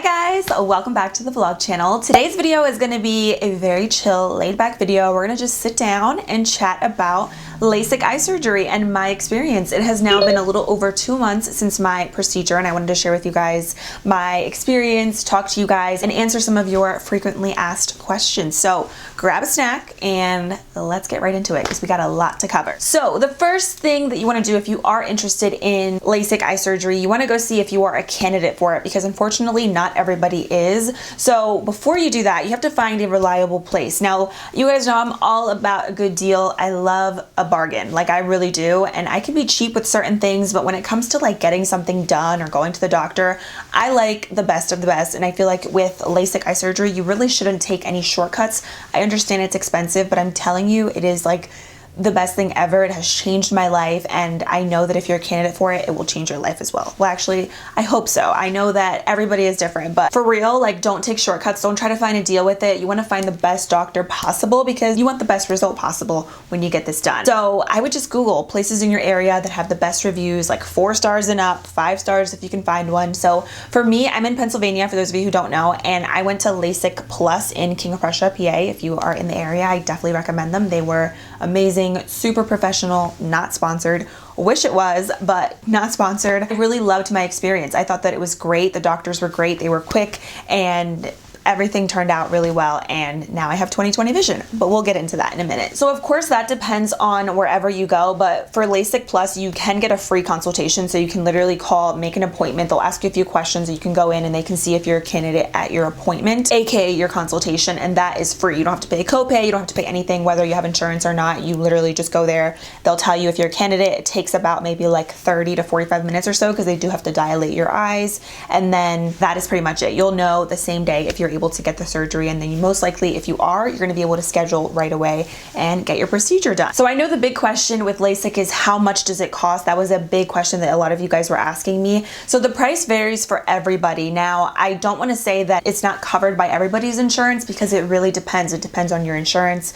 guys, welcome back to the vlog channel. Today's video is going to be a very chill, laid back video. We're going to just sit down and chat about LASIK eye surgery and my experience. It has now been a little over 2 months since my procedure, and I wanted to share with you guys my experience, talk to you guys, and answer some of your frequently asked questions. So grab a snack and let's get right into it because we got a lot to cover. So the first thing that you want to do if you are interested in LASIK eye surgery, you want to go see if you are a candidate for it, because unfortunately not everybody is. So before you do that, you have to find a reliable place. Now, you guys know I'm all about a good deal. I love a bargain, like I really do, and I can be cheap with certain things, but when it comes to like getting something done or going to the doctor, I like the best of the best. And I feel like with LASIK eye surgery, you really shouldn't take any shortcuts. I understand it's expensive, but I'm telling you, it is like the best thing ever. It has changed my life, and I know that if you're a candidate for it, it will change your life as well. Well, actually, I hope so. I know that everybody is different, but for real, like, don't take shortcuts. Don't try to find a deal with it. You want to find the best doctor possible because you want the best result possible when you get this done. So I would just Google places in your area that have the best reviews, like 4 stars and up, 5 stars if you can find one. So for me, I'm in Pennsylvania, for those of you who don't know, and I went to Lasik Plus in King of Prussia, PA. If you are in the area, I definitely recommend them. They were amazing, super professional, not sponsored. Wish it was, but not sponsored. I really loved my experience. I thought that it was great. The doctors were great. They were quick, and everything turned out really well, and now I have 20/20 vision, but we'll get into that in a minute. So of course that depends on wherever you go, but for Lasik Plus, you can get a free consultation. So you can literally call, make an appointment. They'll ask you a few questions. You can go in and they can see if you're a candidate at your appointment, aka your consultation, and that is free. You don't have to pay a copay. You don't have to pay anything, whether you have insurance or not. You literally just go there. They'll tell you if you're a candidate. It takes about maybe like 30 to 45 minutes or so because they do have to dilate your eyes, and then that is pretty much it. You'll know the same day if you're able to get the surgery, and then you most likely, if you are, you're going to be able to schedule right away and get your procedure done. So I know the big question with LASIK is how much does it cost? That was a big question that a lot of you guys were asking me. So the price varies for everybody. Now, I don't want to say that it's not covered by everybody's insurance because it really depends. It depends on your insurance,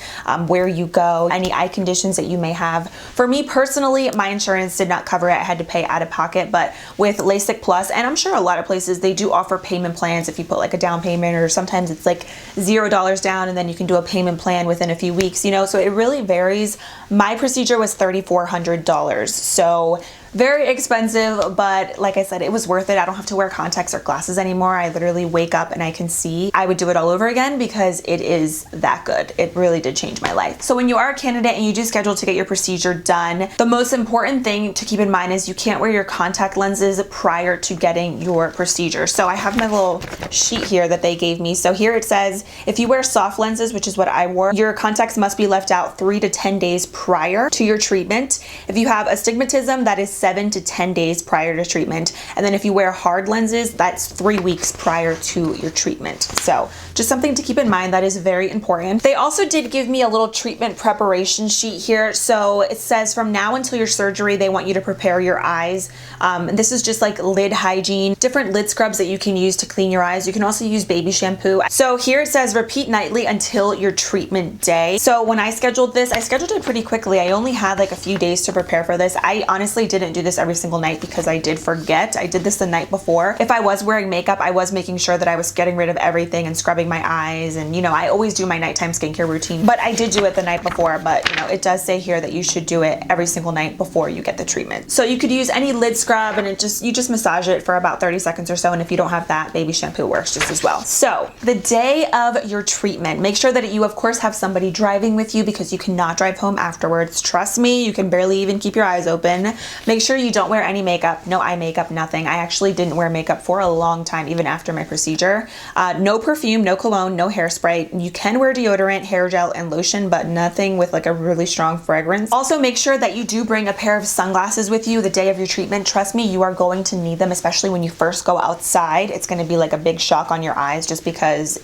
where you go, any eye conditions that you may have. For me personally, my insurance did not cover it. I had to pay out of pocket, but with Lasik Plus, and I'm sure a lot of places, they do offer payment plans if you put like a down payment, or sometimes it's like $0 down and then you can do a payment plan within a few weeks, you know, so it really varies. My procedure was $3,400, so very expensive, but like I said, it was worth it. I don't have to wear contacts or glasses anymore. I literally wake up and I can see. I would do it all over again because it is that good. It really did change my life. So when you are a candidate and you do schedule to get your procedure done, the most important thing to keep in mind is you can't wear your contact lenses prior to getting your procedure. So I have my little sheet here that they gave me. So here it says, if you wear soft lenses, which is what I wore, your contacts must be left out 3 to 10 days prior to your treatment. If you have astigmatism, that is 7 to 10 days prior to treatment. And then if you wear hard lenses, that's 3 weeks prior to your treatment. So just something to keep in mind, that is very important. They also did give me a little treatment preparation sheet here. So it says from now until your surgery, they want you to prepare your eyes. This is just like lid hygiene, different lid scrubs that you can use to clean your eyes. You can also use baby shampoo. So here it says repeat nightly until your treatment day. So when I scheduled this, I scheduled it pretty quickly. I only had like a few days to prepare for this. I honestly didn't do this every single night because I did forget. I did this the night before. If I was wearing makeup, I was making sure that I was getting rid of everything and scrubbing my eyes, and you know, I always do my nighttime skincare routine, but I did do it the night before. But you know, it does say here that you should do it every single night before you get the treatment. So you could use any lid scrub, and you just massage it for about 30 seconds or so, and if you don't have that, baby shampoo works just as well. So the day of your treatment, make sure that you of course have somebody driving with you because you cannot drive home afterwards. Trust me, you can barely even keep your eyes open. Make sure you don't wear any makeup, no eye makeup, nothing. I actually didn't wear makeup for a long time, even after my procedure. No perfume, no cologne, no hairspray. You can wear deodorant, hair gel, and lotion, but nothing with like a really strong fragrance. Also, make sure that you do bring a pair of sunglasses with you the day of your treatment. Trust me, you are going to need them, especially when you first go outside. It's going to be like a big shock on your eyes just because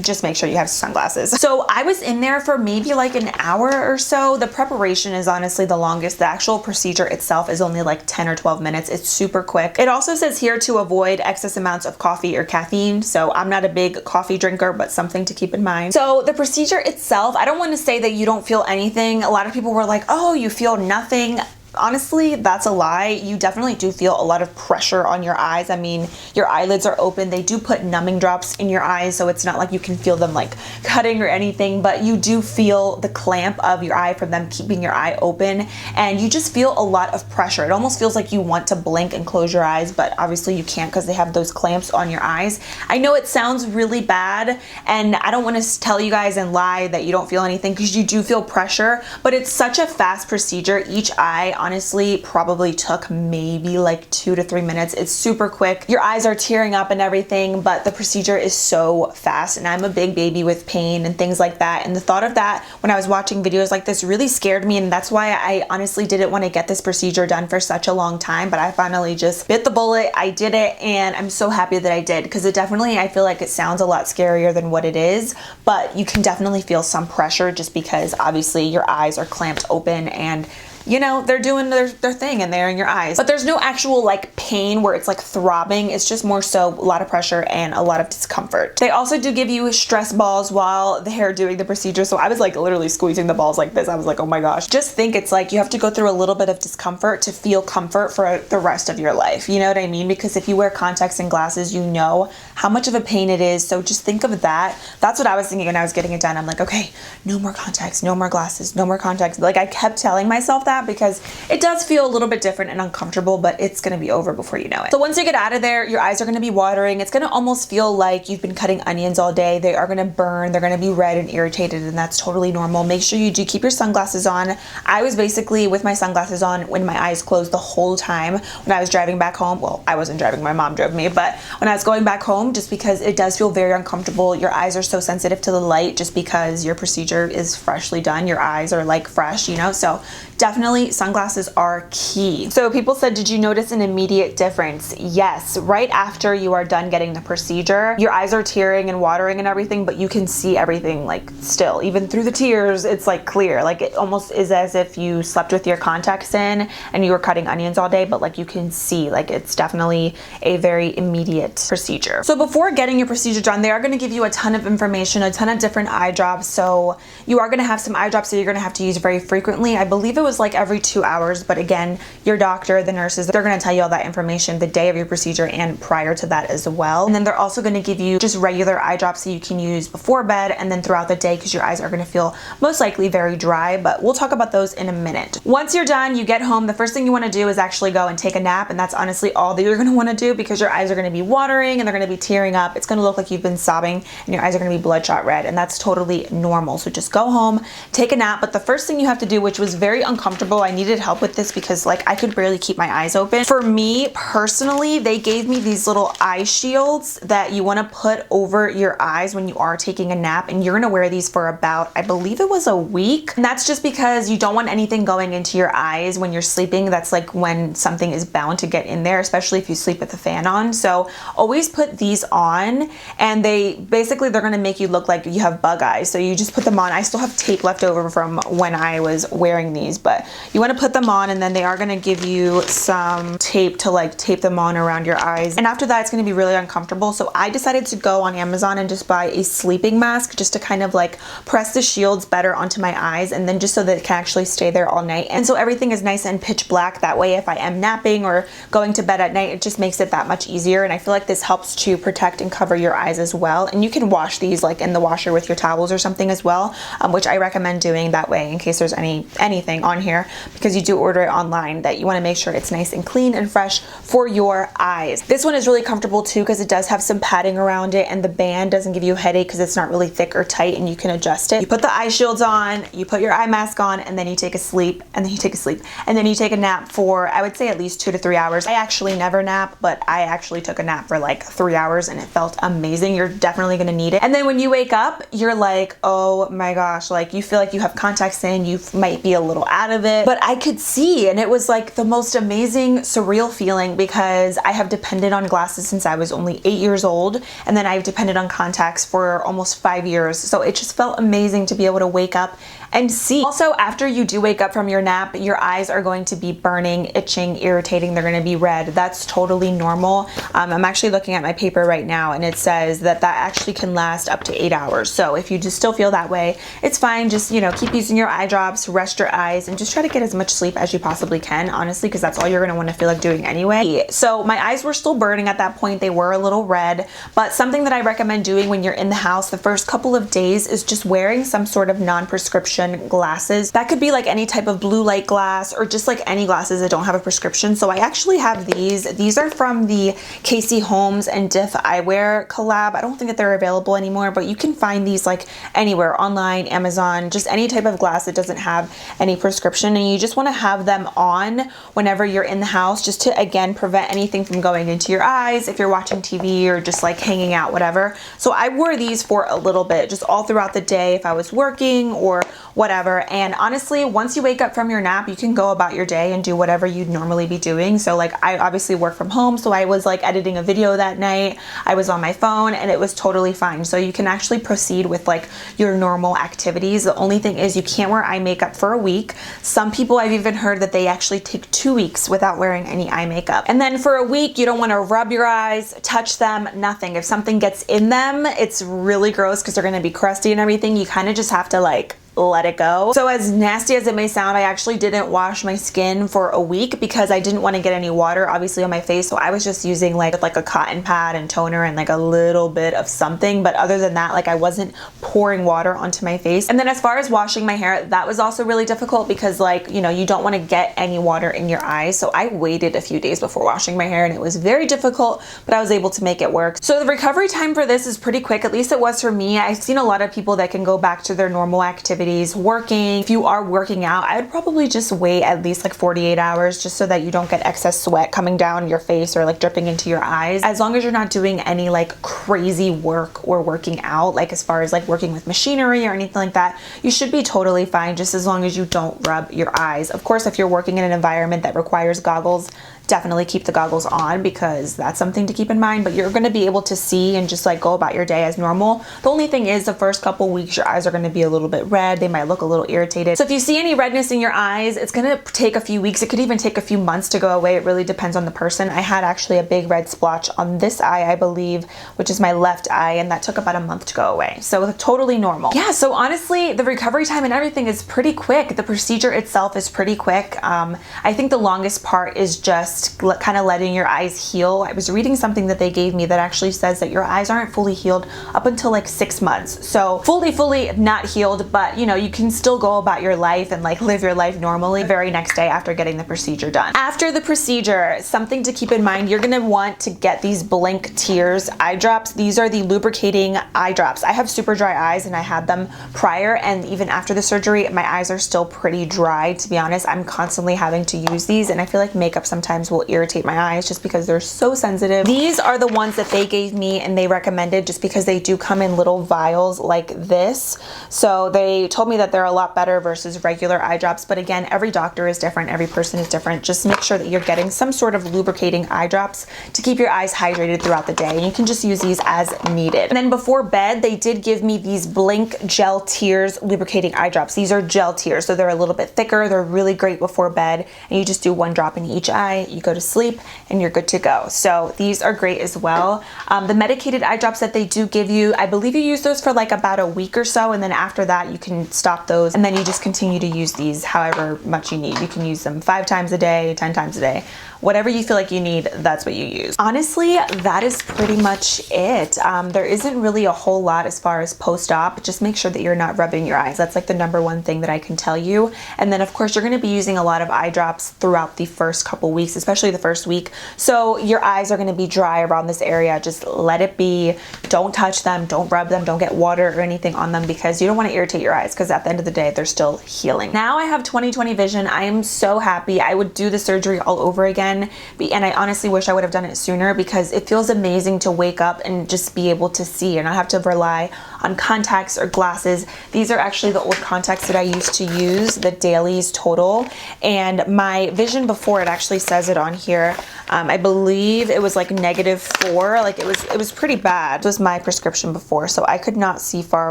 just make sure you have sunglasses. So I was in there for maybe like an hour or so. The preparation is honestly the longest. The actual procedure itself is only like 10 or 12 minutes. It's super quick. It also says here to avoid excess amounts of coffee or caffeine. So I'm not a big coffee drinker, but something to keep in mind. So the procedure itself, I don't want to say that you don't feel anything. A lot of people were like, oh, you feel nothing. honestly, that's a lie. You definitely do feel a lot of pressure on your eyes. I mean, your eyelids are open. They do put numbing drops in your eyes, so it's not like you can feel them like cutting or anything, but you do feel the clamp of your eye from them keeping your eye open, and you just feel a lot of pressure. It almost feels like you want to blink and close your eyes, but obviously you can't because they have those clamps on your eyes. I know it sounds really bad, and I don't want to tell you guys and lie that you don't feel anything, because you do feel pressure, but it's such a fast procedure. Each eye honestly probably took maybe like 2 to 3 minutes. It's super quick. Your eyes are tearing up and everything, but the procedure is so fast, and I'm a big baby with pain and things like that, and the thought of that when I was watching videos like this really scared me, and that's why I honestly didn't want to get this procedure done for such a long time. But I finally just bit the bullet. I did it, and I'm so happy that I did, because it definitely, I feel like it sounds a lot scarier than what it is, but you can definitely feel some pressure just because obviously your eyes are clamped open, and you know, they're doing their thing in there in your eyes. But there's no actual like pain where it's like throbbing. It's just more so a lot of pressure and a lot of discomfort. They also do give you stress balls while they're doing the procedure. So I was like literally squeezing the balls like this. I was like, oh my gosh. Just think, it's like you have to go through a little bit of discomfort to feel comfort for the rest of your life. You know what I mean? Because if you wear contacts and glasses, you know how much of a pain it is. So just think of that. That's what I was thinking when I was getting it done. I'm like, okay, no more contacts, no more glasses, no more contacts. Like I kept telling myself that, because it does feel a little bit different and uncomfortable, but it's gonna be over before you know it. So once you get out of there, your eyes are gonna be watering. It's gonna almost feel like you've been cutting onions all day. They are gonna burn, they're gonna be red and irritated, and that's totally normal. Make sure you do keep your sunglasses on. I was basically with my sunglasses on when my eyes closed the whole time when I was driving back home. Well, I wasn't driving, my mom drove me, but when I was going back home, just because it does feel very uncomfortable. Your eyes are so sensitive to the light just because your procedure is freshly done. Your eyes are like fresh, you know, so definitely sunglasses are key. So people said, did you notice an immediate difference? Yes, right after you are done getting the procedure, your eyes are tearing and watering and everything, but you can see everything like still, even through the tears, it's like clear. Like it almost is as if you slept with your contacts in and you were cutting onions all day, but like you can see, like it's definitely a very immediate procedure. So before getting your procedure done, they are gonna give you a ton of information, a ton of different eye drops. So you are gonna have some eye drops that you're gonna have to use very frequently. I believe it was like every 2 hours, but again, your doctor, the nurses, they're gonna tell you all that information the day of your procedure and prior to that as well. And then they're also gonna give you just regular eye drops that you can use before bed and then throughout the day, because your eyes are gonna feel most likely very dry, but we'll talk about those in a minute. Once you're done, you get home, the first thing you wanna do is actually go and take a nap, and that's honestly all that you're gonna wanna do, because your eyes are gonna be watering and they're gonna be tearing up. It's gonna look like you've been sobbing and your eyes are gonna be bloodshot red, and that's totally normal. So just go home, take a nap, but the first thing you have to do, which was very uncomfortable, I needed help with this because like I could barely keep my eyes open. For me personally, they gave me these little eye shields that you want to put over your eyes when you are taking a nap, and you're going to wear these for about, I believe it was a week. And that's just because you don't want anything going into your eyes when you're sleeping. That's like when something is bound to get in there, especially if you sleep with the fan on. So always put these on, and they're going to make you look like you have bug eyes. So you just put them on. I still have tape left over from when I was wearing these, but you want to put them on, and then they are going to give you some tape to like tape them on around your eyes. And after that, it's going to be really uncomfortable. So I decided to go on Amazon and just buy a sleeping mask just to kind of like press the shields better onto my eyes, and then just so that it can actually stay there all night. And so everything is nice and pitch black. That way, if I am napping or going to bed at night, it just makes it that much easier. And I feel like this helps to protect and cover your eyes as well. And you can wash these like in the washer with your towels or something as well, which I recommend doing that way in case there's anything on here, because you do order it online, that you want to make sure it's nice and clean and fresh for your eyes. This one is really comfortable too, because it does have some padding around it, and the band doesn't give you a headache because it's not really thick or tight, and you can adjust it. You put the eye shields on, you put your eye mask on, and then you take a sleep, and then you take a sleep, and then you take a nap for, I would say, at least 2 to 3 hours. I actually never nap, but I actually took a nap for like 3 hours, and it felt amazing. You're definitely gonna need it. And then when you wake up, you're like, oh my gosh, like you feel like you have contacts in, you might be a little out of it, but I could see, and it was like the most amazing, surreal feeling, because I have depended on glasses since I was only 8 years old, and then I've depended on contacts for almost 5 years. So it just felt amazing to be able to wake up and see. Also, after you do wake up from your nap, your eyes are going to be burning, itching, irritating. They're going to be red. That's totally normal. I'm actually looking at my paper right now, and it says that actually can last up to 8 hours. So if you just still feel that way, it's fine. Just, you know, keep using your eye drops, rest your eyes, and just try to get as much sleep as you possibly can, honestly, because that's all you're going to want to feel like doing anyway. So my eyes were still burning at that point. They were a little red, but something that I recommend doing when you're in the house the first couple of days is just wearing some sort of non-prescription glasses. That could be like any type of blue light glass or just like any glasses that don't have a prescription. So I actually have these. These are from the Casey Holmes and Diff Eyewear collab. I don't think that they're available anymore, but you can find these like anywhere, online, Amazon, just any type of glass that doesn't have any prescription, and you just want to have them on whenever you're in the house, just to again prevent anything from going into your eyes if you're watching TV or just like hanging out, whatever. So I wore these for a little bit, just all throughout the day if I was working or whatever. And honestly, once you wake up from your nap, you can go about your day and do whatever you'd normally be doing. So like I obviously work from home, so I was like editing a video that night, I was on my phone, and it was totally fine. So you can actually proceed with like your normal activities. The only thing is you can't wear eye makeup for a week. Some people, I've even heard that they actually take 2 weeks without wearing any eye makeup. And then for a week, you don't want to rub your eyes, touch them, nothing. If something gets in them, it's really gross because they're going to be crusty and everything. You kind of just have to like let it go. So as nasty as it may sound, I actually didn't wash my skin for a week because I didn't want to get any water obviously on my face. So I was just using like a cotton pad and toner and like a little bit of something. But other than that, like I wasn't pouring water onto my face. And then as far as washing my hair, that was also really difficult because like, you know, you don't want to get any water in your eyes. So I waited a few days before washing my hair, and it was very difficult, but I was able to make it work. So the recovery time for this is pretty quick. At least it was for me. I've seen a lot of people that can go back to their normal activities. Working. If you are working out, I would probably just wait at least like 48 hours just so that you don't get excess sweat coming down your face or like dripping into your eyes. As long as you're not doing any like crazy work or working out, like as far as like working with machinery or anything like that, you should be totally fine just as long as you don't rub your eyes. Of course, if you're working in an environment that requires goggles, definitely keep the goggles on because that's something to keep in mind, but you're going to be able to see and just like go about your day as normal. The only thing is the first couple weeks your eyes are going to be a little bit red. They might look a little irritated. So if you see any redness in your eyes, it's going to take a few weeks. It could even take a few months to go away. It really depends on the person. I had actually a big red splotch on this eye, I believe, which is my left eye, and that took about a month to go away. So totally normal. Yeah, so honestly, the recovery time and everything is pretty quick. The procedure itself is pretty quick. I think the longest part is just kind of letting your eyes heal. I was reading something that they gave me that actually says that your eyes aren't fully healed up until like 6 months. So fully not healed, but you know, you can still go about your life and like live your life normally the very next day after getting the procedure done. After the procedure, something to keep in mind, you're gonna want to get these Blink Tears eye drops. These are the lubricating eye drops. I have super dry eyes and I had them prior, and even after the surgery, my eyes are still pretty dry. To be honest, I'm constantly having to use these, and I feel like makeup sometimes will irritate my eyes just because they're so sensitive. These are the ones that they gave me and they recommended just because they do come in little vials like this. So they told me that they're a lot better versus regular eye drops. But again, every doctor is different. Every person is different. Just make sure that you're getting some sort of lubricating eye drops to keep your eyes hydrated throughout the day. And you can just use these as needed. And then before bed, they did give me these Blink Gel Tears lubricating eye drops. These are gel tears, so they're a little bit thicker. They're really great before bed. And you just do 1 drop in each eye. You go to sleep and you're good to go. So these are great as well. The medicated eye drops that they do give you, I believe you use those for like about a week or so, and then after that you can stop those, and then you just continue to use these however much you need. You can use them 5 times a day, 10 times a day. Whatever you feel like you need, that's what you use. Honestly, that is pretty much it. There isn't really a whole lot as far as post-op. Just make sure that you're not rubbing your eyes. That's like the #1 thing that I can tell you. And then of course you're gonna be using a lot of eye drops throughout the first couple weeks, especially the first week. So your eyes are gonna be dry around this area. Just let it be. Don't touch them, don't rub them, don't get water or anything on them because you don't wanna irritate your eyes, because at the end of the day, they're still healing. Now I have 20/20 vision. I am so happy. I would do the surgery all over again. And I honestly wish I would have done it sooner because it feels amazing to wake up and just be able to see and not have to rely on contacts or glasses. These are actually the old contacts that I used to use, the Dailies Total, and my vision before, it actually says it on here. I believe it was like -4, like it was pretty bad. It was my prescription before, so I could not see far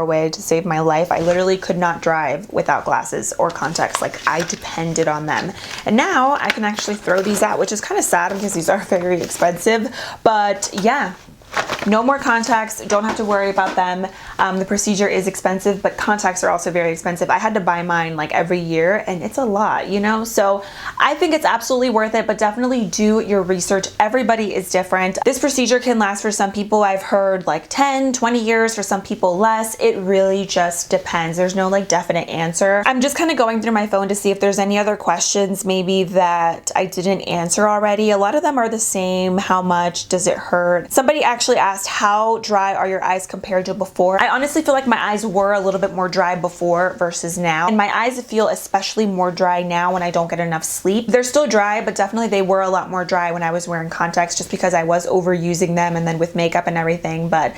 away to save my life. I literally could not drive without glasses or contacts. Like, I depended on them. And now I can actually throw these out, which is kind of sad because these are very expensive. But yeah, no more contacts, don't have to worry about them. The procedure is expensive, but contacts are also very expensive. I had to buy mine like every year, and it's a lot, you know? So I think it's absolutely worth it, but definitely do your research. Everybody is different. This procedure can last for some people, I've heard, like 10, 20 years, for some people less. It really just depends. There's no like definite answer. I'm just kind of going through my phone to see if there's any other questions maybe that I didn't answer already. A lot of them are the same. How much does it hurt? Somebody actually asked, how dry are your eyes compared to before? I honestly feel like my eyes were a little bit more dry before versus now, and my eyes feel especially more dry now when I don't get enough sleep. They're still dry, but definitely they were a lot more dry when I was wearing contacts, just because I was overusing them and then with makeup and everything. But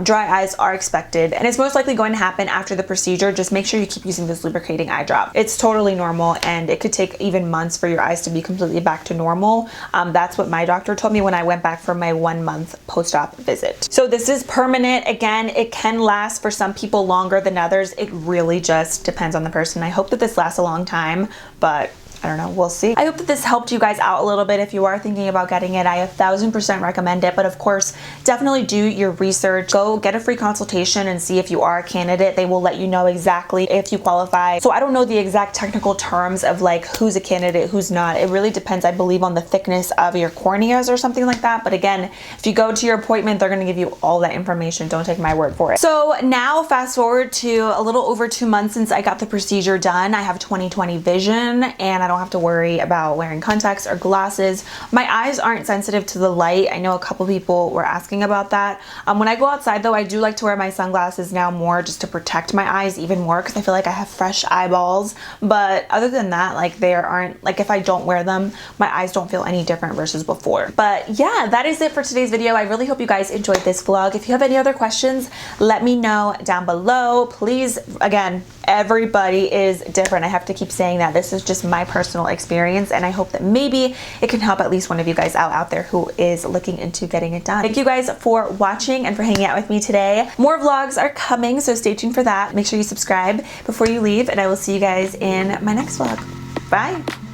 dry eyes are expected, and it's most likely going to happen after the procedure. Just make sure you keep using this lubricating eye drop. It's totally normal, and it could take even months for your eyes to be completely back to normal. That's what my doctor told me when I went back for my 1-month post-op visit. So this is permanent. Again, it can last for some people longer than others. It really just depends on the person. I hope that this lasts a long time, but I don't know, we'll see. I hope that this helped you guys out a little bit. If you are thinking about getting it, I 1000% recommend it. But of course, definitely do your research. Go get a free consultation and see if you are a candidate. They will let you know exactly if you qualify. So I don't know the exact technical terms of like who's a candidate, who's not. It really depends, I believe, on the thickness of your corneas or something like that. But again, if you go to your appointment, they're gonna give you all that information. Don't take my word for it. So now fast forward to a little over 2 months since I got the procedure done. I have 20/20 vision, and I don't have to worry about wearing contacts or glasses. My eyes aren't sensitive to the light. I know a couple people were asking about that. When I go outside though, I do like to wear my sunglasses now more, just to protect my eyes even more, because I feel like I have fresh eyeballs. But other than that, like, there aren't, like, if I don't wear them, my eyes don't feel any different versus before. But yeah, that is it for today's video. I really hope you guys enjoyed this vlog. If you have any other questions, let me know down below. Please, again, everybody is different. I have to keep saying that. This is just my personal experience, and I hope that maybe it can help at least one of you guys out there who is looking into getting it done. Thank you guys for watching and for hanging out with me today. More vlogs are coming, so stay tuned for that. Make sure you subscribe before you leave, and I will see you guys in my next vlog. Bye.